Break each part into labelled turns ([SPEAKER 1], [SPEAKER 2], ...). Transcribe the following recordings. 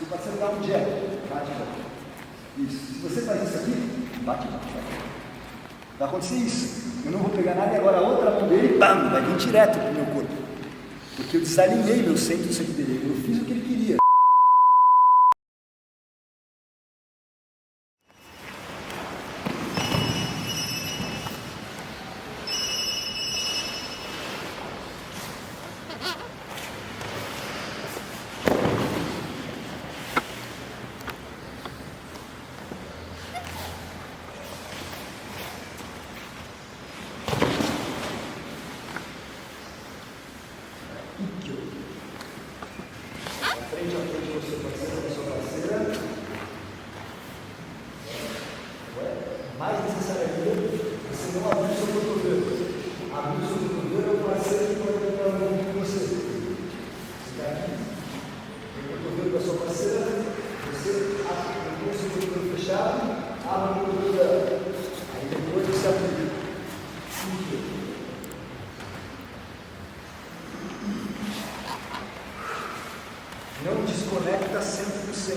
[SPEAKER 1] Se o parceiro dá um jab, bate e volta. Isso. Se você faz isso aqui, bate e volta. Vai acontecer isso. Eu não vou pegar nada e agora a outra mão dele, bam, vai vir direto pro meu corpo. Porque eu desalinhei meu centro do centro dele. Eu fiz o que ele queria. Frente a frente do seu parceiro, da sua parceira. Mais necessário ainda, você não abrir o seu cotovelo. Abrir o seu cotovelo é o parceiro que pode entrar no mundo com você. Você está aqui, tem o cotovelo da sua parceira, você abre o seu cotovelo fechado, abre o cotovelo dela. Aí depois você aplica. Não desconecta 100%.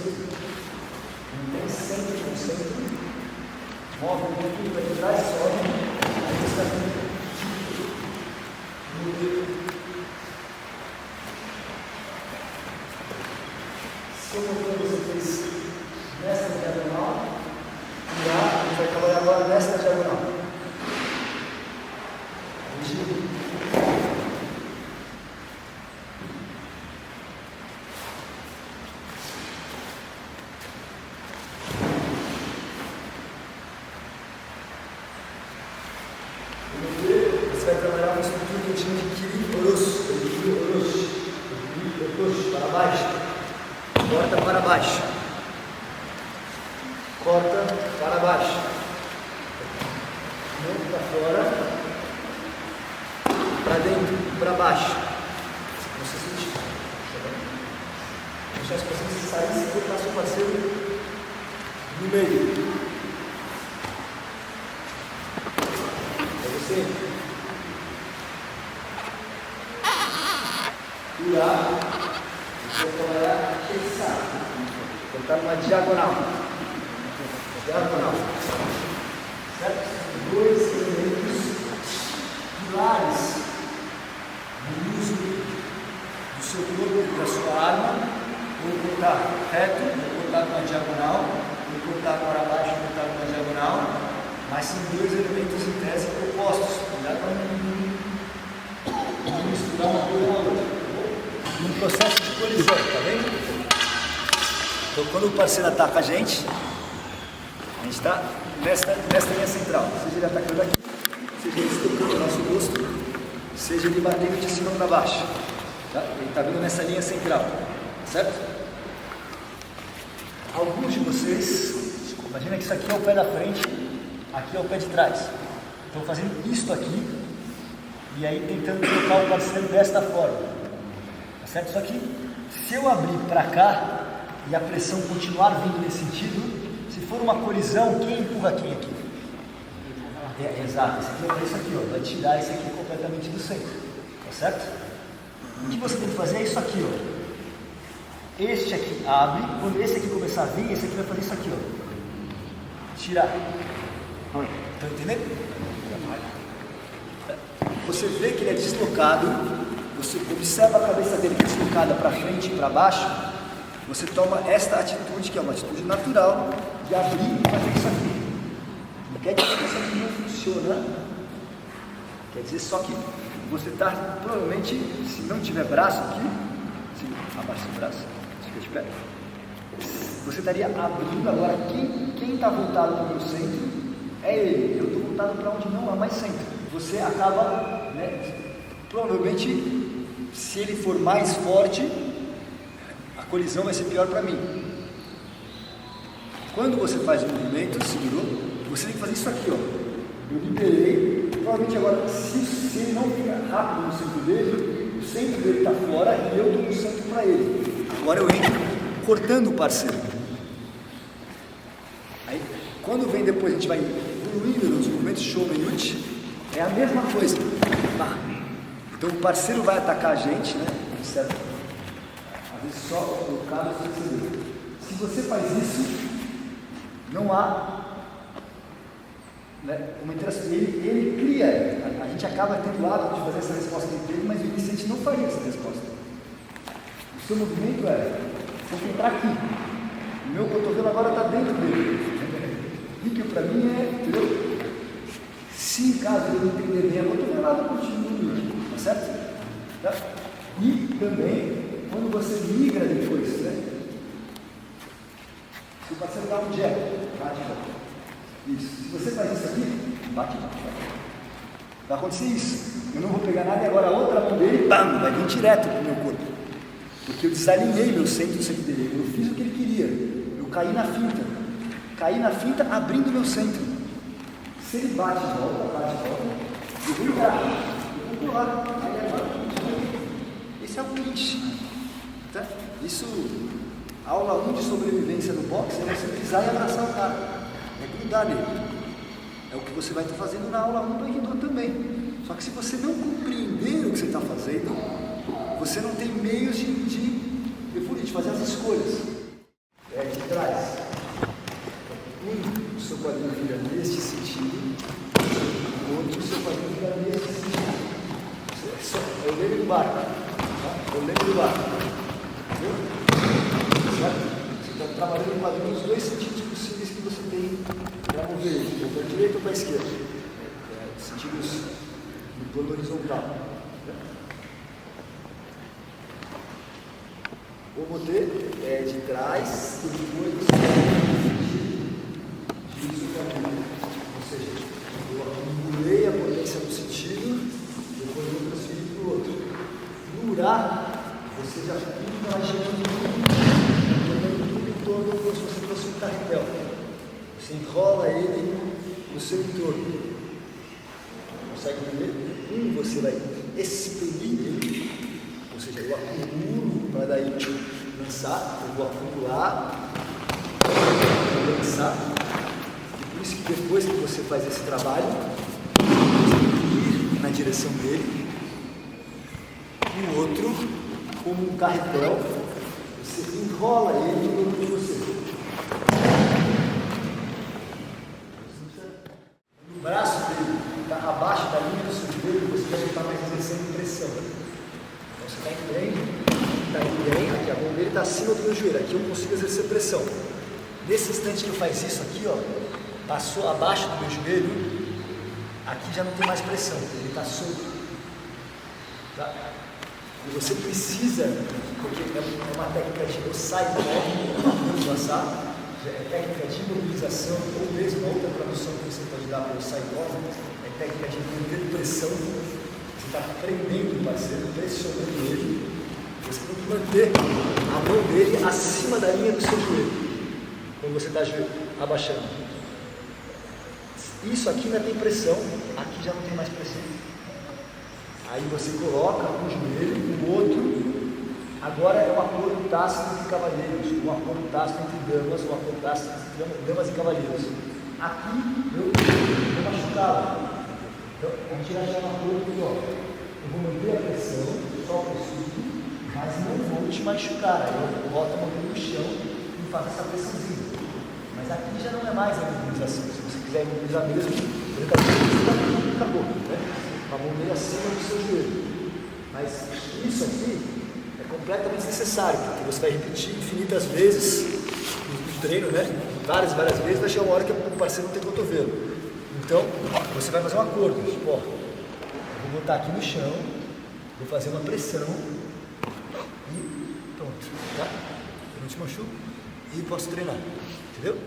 [SPEAKER 1] Não tem 100%. Move um pouquinho para trás, sobe. Aí você está no dedo. Se eu motor você fez nesta diagonal, e a gente vai trabalhar agora nesta diagonal. Giro. Você vai trabalhar uma estrutura que eu chamo de Kiri-Oroshi, para baixo, corta para baixo, corta para baixo, mão para fora, para dentro, para baixo. Você sentir. Deixar as pessoas saírem e botar seu parceiro no meio. Você virar, você vai trabalhar fixar, botar numa diagonal, certo? Dois elementos pilares do uso do seu corpo, da sua arma. Vou cortar reto, vou cortar numa diagonal, vou cortar para baixo, vou cortar numa diagonal. Mas são dois elementos em tese opostos. Cuidado para não misturar uma coisa com a outra. Um processo de colisão, tá vendo? Então, quando o parceiro ataca a gente está nesta linha central. Seja ele atacando aqui, seja ele estocando o nosso rosto, seja ele batendo de cima para baixo. Tá? Ele está vindo nessa linha central, certo? Alguns de vocês, imagina que isso aqui é o pé da frente. Aqui é o pé de trás. Estou fazendo isto aqui e aí tentando colocar o parceiro desta forma. Tá certo? Só que se eu abrir para cá e a pressão continuar vindo nesse sentido, se for uma colisão, quem empurra quem aqui? Exato, esse aqui é isso aqui, ó, vai tirar esse aqui completamente do centro. Tá certo? O que você tem que fazer é isso aqui, ó. Este aqui abre, quando esse aqui começar a vir, esse aqui vai fazer isso aqui, ó. Tirar. Estão entendendo? Você vê que ele é deslocado, você observa a cabeça dele que é deslocada para frente e para baixo, você toma esta atitude, que é uma atitude natural, de abrir e fazer isso aqui. Não quer dizer que isso aqui não funciona, quer dizer só que você está, provavelmente, se não tiver braço aqui, se abaixa o braço, fica de pé, você estaria abrindo agora, quem está voltado para o centro, é ele. Eu estou voltado para onde não há mais centro. Você acaba, né, provavelmente, se ele for mais forte, a colisão vai ser pior para mim. Quando você faz o movimento, segurou, você tem que fazer isso aqui, ó. Eu liberei, provavelmente agora, se ele não fica rápido no centro dele, o centro dele está fora e eu estou no centro para ele. Agora eu entro cortando o parceiro. Aí, quando vem depois, a gente vai evoluindo nos movimentos Shomen-uchi, é a mesma coisa. Então o parceiro vai atacar a gente, né? Certo? Às vezes só o cara, Se você faz isso, não há, né, uma interação. Ele cria, a gente acaba tendo o hábito de fazer essa resposta dele, mas o iniciante não faria essa resposta. O seu movimento você tem que entrar aqui. O meu cotovelo agora está dentro dele. Clique para mim entendeu? Se em caso ele não entender bem a cotovelada, continua, tá certo? Tá? E também, quando você migra depois, né? Se o parceiro dá um jab, bate e volta. Isso. Se você faz isso aqui, bate e volta. Vai acontecer isso. Eu não vou pegar nada e agora a outra mão dele, pam, vai vir direto para o meu corpo. Porque eu desalinhei meu centro do centro dele. Eu fiz o que ele queria. Eu caí na finta. Caí na finta abrindo meu centro. Se ele bate e volta, eu vou ligar. Eu vou pular. Aí agora, esse é o clinch. Tá? Isso, aula 1 de sobrevivência no boxe é você pisar e abraçar o cara. É grudar nele. É o que você vai estar fazendo na aula 1 do Aikido também. Só que se você não compreender o que você está fazendo, você não tem meios de fazer as escolhas. De trás. O seu quadril vira neste sentido, o outro, o seu quadril vira neste sentido. Eu lembro do barco. Tá? Eu lembro do barco. Entendeu? Certo? Você está trabalhando o quadril nos dois sentidos possíveis que você tem para mover ele, ou para a direita ou para a esquerda. Sentidos no plano horizontal. O moter é de trás e depois giro o quadril. Ou seja, eu acumulei a potência no sentido, depois eu transferi para o outro. No Ura, você já fica girando tudo em torno como se você fosse um carretel. Você enrola ele no seu entorno. Consegue entender? Você vai expelir ele, ou seja, eu acumulo para daí lançar, eu vou acumular, vou lançar. E por isso que depois que você faz esse trabalho, você tem que ir na direção dele. E o outro, como um carretel, você enrola ele em torno de você. No braço dele, está abaixo da linha do seu joelho, você já não está mais exercendo pressão. Então você está em treino, aqui a mão dele está acima do meu joelho, aqui eu consigo exercer pressão. Nesse instante que eu faço isso aqui, ó, passou abaixo do meu joelho, aqui já não tem mais pressão, ele está solto. Tá? E você precisa, porque é uma técnica de eu saio do móvel, passar, é técnica de imobilização, ou mesmo a outra tradução que você pode dar para o sair do móvel, é técnica de manter pressão. Você está prendendo o parceiro, pressionando ele. Você tem que manter a mão dele acima da linha do seu joelho, quando você está abaixando. Isso aqui ainda tem pressão, aqui já não tem mais pressão. Aí você coloca um joelho, o outro. Agora é um acordo tácito entre cavalheiros, um acordo tácito entre damas, um acordo tácito entre damas e cavalheiros. Aqui eu vou machucá-lo. Então, a gente vai chamar acordo aqui, ó. Eu vou manter a pressão, só preciso, mas não vou te machucar. Aí eu boto a mão no chão e faço essa pressãozinha. Mas aqui já não é mais a imobilização. Se você quiser imobilizar mesmo, ele acabou, né? A mão dele acima do seu joelho. Mas isso aqui é completamente necessário, porque você vai repetir infinitas vezes no treino, né? Várias vezes, vai chegar uma hora que o parceiro não tem cotovelo. Então, você vai fazer um acordo. Tipo, ó, eu vou botar aqui no chão, vou fazer uma pressão e pronto, tá? Eu não te machuco e posso treinar, entendeu?